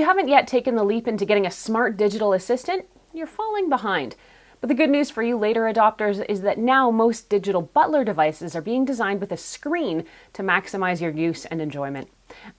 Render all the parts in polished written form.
you haven't yet taken the leap into getting a smart digital assistant, you're falling behind. But the good news for you later adopters is that now most digital butler devices are being designed with a screen to maximize your use and enjoyment.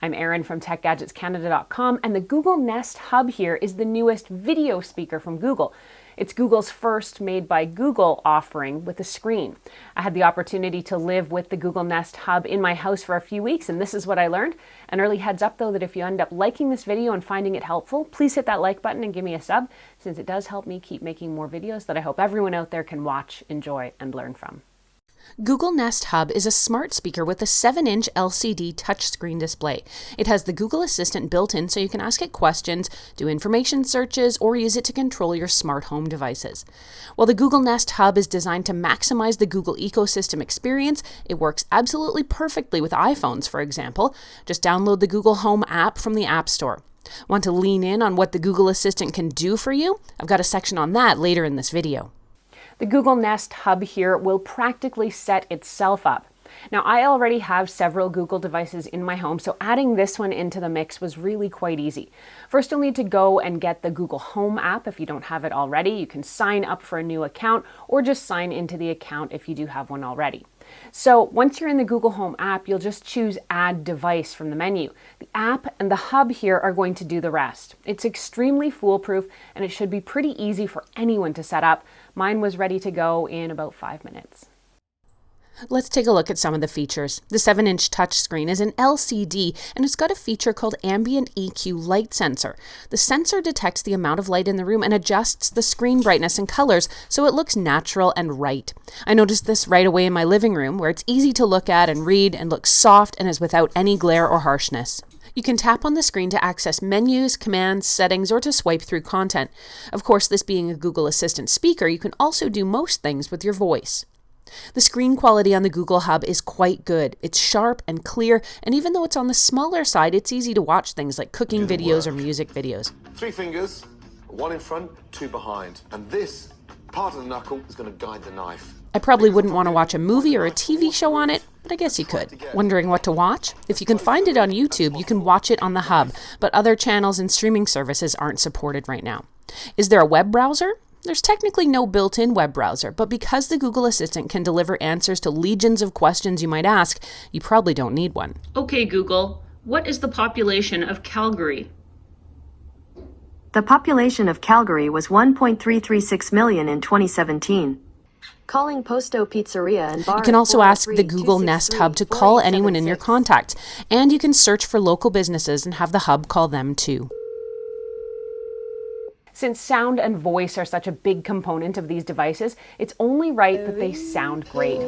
I'm Erin from TechGadgetsCanada.com, and the Google Nest Hub here is the newest video speaker from Google. It's Google's first made by Google offering with a screen. I had the opportunity to live with the Google Nest Hub in my house for a few weeks, and this is what I learned. An early heads up though that if you end up liking this video and finding it helpful, please hit that like button and give me a sub, since it does help me keep making more videos that I hope everyone out there can watch, enjoy, and learn from. Google Nest Hub is a smart speaker with a 7-inch LCD touchscreen display. It has the Google Assistant built in so you can ask it questions, do information searches, or use it to control your smart home devices. While the Google Nest Hub is designed to maximize the Google ecosystem experience, it works absolutely perfectly with iPhones, for example. Just download the Google Home app from the App Store. Want to lean in on what the Google Assistant can do for you? I've got a section on that later in this video. The Google Nest Hub here will practically set itself up. Now, I already have several Google devices in my home, so adding this one into the mix was really quite easy. First, you'll need to go and get the Google Home app if you don't have it already. You can sign up for a new account or just sign into the account if you do have one already. So once you're in the Google Home app, you'll just choose Add Device from the menu. The app and the hub here are going to do the rest. It's extremely foolproof and it should be pretty easy for anyone to set up. Mine was ready to go in about 5 minutes. Let's take a look at some of the features. The 7-inch touchscreen is an LCD and it's got a feature called Ambient EQ light sensor. The sensor detects the amount of light in the room and adjusts the screen brightness and colors so it looks natural and right. I noticed this right away in my living room where it's easy to look at and read and looks soft and is without any glare or harshness. You can tap on the screen to access menus, commands, settings, or to swipe through content. Of course, this being a Google Assistant speaker, you can also do most things with your voice. The screen quality on the Google Hub is quite good. It's sharp and clear, and even though it's on the smaller side, it's easy to watch things like cooking videos or music videos. 3 fingers, 1 in front, 2 behind. And this part of the knuckle is going to guide the knife. I probably wouldn't want to watch a movie or a TV show on it, but I guess you could. Wondering what to watch? If you can find it on YouTube, you can watch it on the Hub, but other channels and streaming services aren't supported right now. Is there a web browser? There's technically no built-in web browser, but because the Google Assistant can deliver answers to legions of questions you might ask, you probably don't need one. Okay, Google, what is the population of Calgary? The population of Calgary was 1.336 million in 2017. Calling Posto Pizzeria and Bar. You can also ask the Google Nest Hub to call anyone in your contacts, and you can search for local businesses and have the Hub call them too. Since sound and voice are such a big component of these devices, it's only right that they sound great.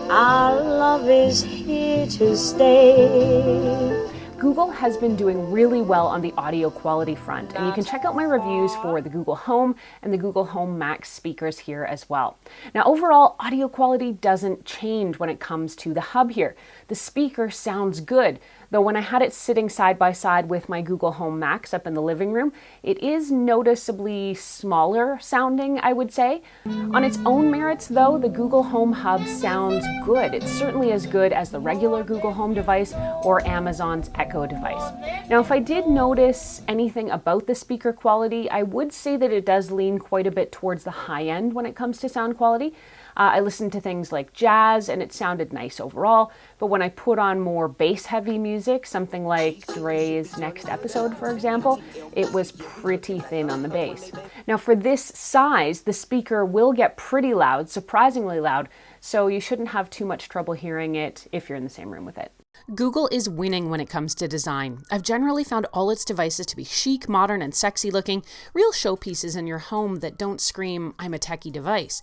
Our love is here to stay. Google has been doing really well on the audio quality front, and you can check out my reviews for the Google Home and the Google Home Max speakers here as well. Now, overall, audio quality doesn't change when it comes to the Hub here. The speaker sounds good, though when I had it sitting side by side with my Google Home Max up in the living room, it is noticeably smaller sounding, I would say. On its own merits, though, the Google Home Hub sounds good. It's certainly as good as the regular Google Home device or Amazon's Echo device. Now, if I did notice anything about the speaker quality, I would say that it does lean quite a bit towards the high end when it comes to sound quality. I listened to things like jazz and it sounded nice overall, but when I put on more bass-heavy music, something like Dre's Next Episode, for example, it was pretty thin on the bass. Now, for this size, the speaker will get pretty loud, surprisingly loud, so you shouldn't have too much trouble hearing it if you're in the same room with it. Google is winning when it comes to design. I've generally found all its devices to be chic, modern, and sexy looking, real showpieces in your home that don't scream, "I'm a techie device."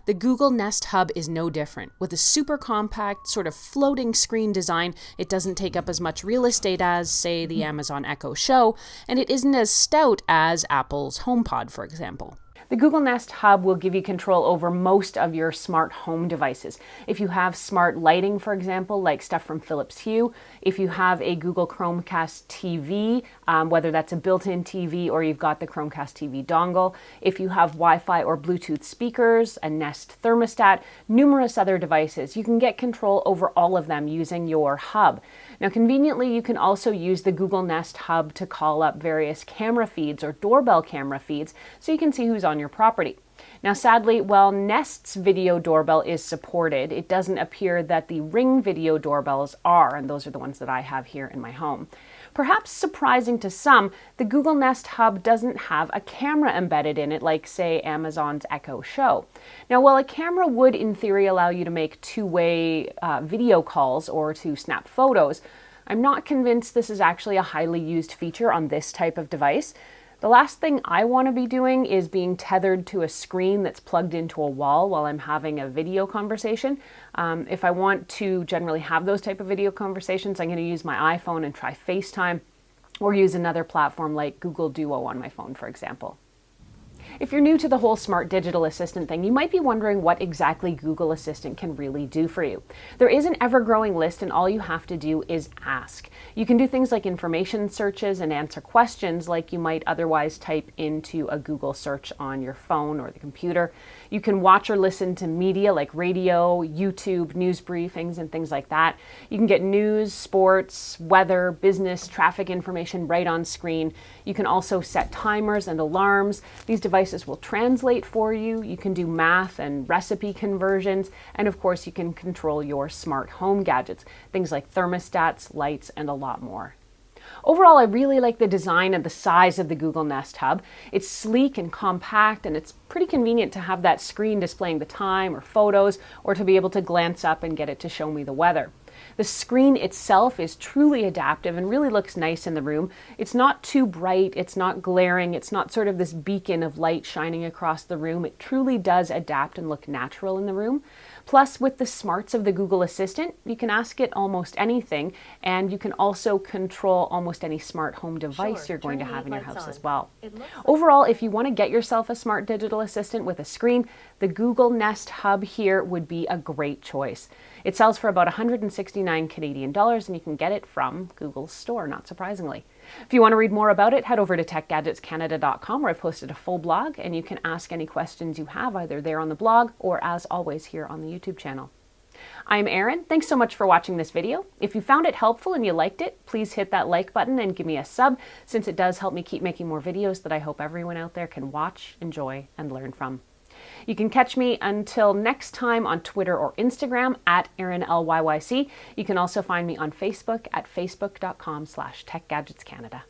The Google Nest Hub is no different. With a super compact, sort of floating screen design, it doesn't take up as much real estate as, say, the Amazon Echo Show, and it isn't as stout as Apple's HomePod, for example. The Google Nest Hub will give you control over most of your smart home devices. If you have smart lighting, for example, like stuff from Philips Hue, if you have a Google Chromecast TV, whether that's a built-in TV or you've got the Chromecast TV dongle, if you have Wi-Fi or Bluetooth speakers, a Nest thermostat, numerous other devices, you can get control over all of them using your hub. Now, conveniently, you can also use the Google Nest Hub to call up various camera feeds or doorbell camera feeds so you can see who's on your property. Now, sadly, while Nest's video doorbell is supported, it doesn't appear that the Ring video doorbells are, and those are the ones that I have here in my home. Perhaps surprising to some, the Google Nest Hub doesn't have a camera embedded in it like, say, Amazon's Echo Show. Now, while a camera would, in theory, allow you to make two-way video calls or to snap photos, I'm not convinced this is actually a highly used feature on this type of device. The last thing I want to be doing is being tethered to a screen that's plugged into a wall while I'm having a video conversation. If I want to generally have those type of video conversations, I'm going to use my iPhone and try FaceTime or use another platform like Google Duo on my phone, for example. If you're new to the whole smart digital assistant thing, you might be wondering what exactly Google Assistant can really do for you. There is an ever-growing list, and all you have to do is ask. You can do things like information searches and answer questions like you might otherwise type into a Google search on your phone or the computer. You can watch or listen to media like radio, YouTube, news briefings, and things like that. You can get news, sports, weather, business, traffic information right on screen. You can also set timers and alarms. These devices will translate for you. You can do math and recipe conversions. And of course, you can control your smart home gadgets, things like thermostats, lights, and a lot more. Overall, I really like the design and the size of the Google Nest Hub. It's sleek and compact, and it's pretty convenient to have that screen displaying the time or photos, or to be able to glance up and get it to show me the weather. The screen itself is truly adaptive and really looks nice in the room. It's not too bright, it's not glaring, it's not sort of this beacon of light shining across the room. It truly does adapt and look natural in the room. Plus, with the smarts of the Google Assistant, you can ask it almost anything, and you can also control almost any smart home device you're going to have in your house as well. Overall, if you want to get yourself a smart digital assistant with a screen, the Google Nest Hub here would be a great choice. It sells for about 169 Canadian dollars, and you can get it from Google's store, not surprisingly. If you want to read more about it, head over to techgadgetscanada.com, where I've posted a full blog, and you can ask any questions you have either there on the blog or, as always, here on the YouTube channel. I'm Erin. Thanks so much for watching this video. If you found it helpful and you liked it, please hit that like button and give me a sub, since it does help me keep making more videos that I hope everyone out there can watch, enjoy, and learn from. You can catch me until next time on Twitter or Instagram at ErinLYYC. You can also find me on Facebook at facebook.com/TechGadgetsCanada.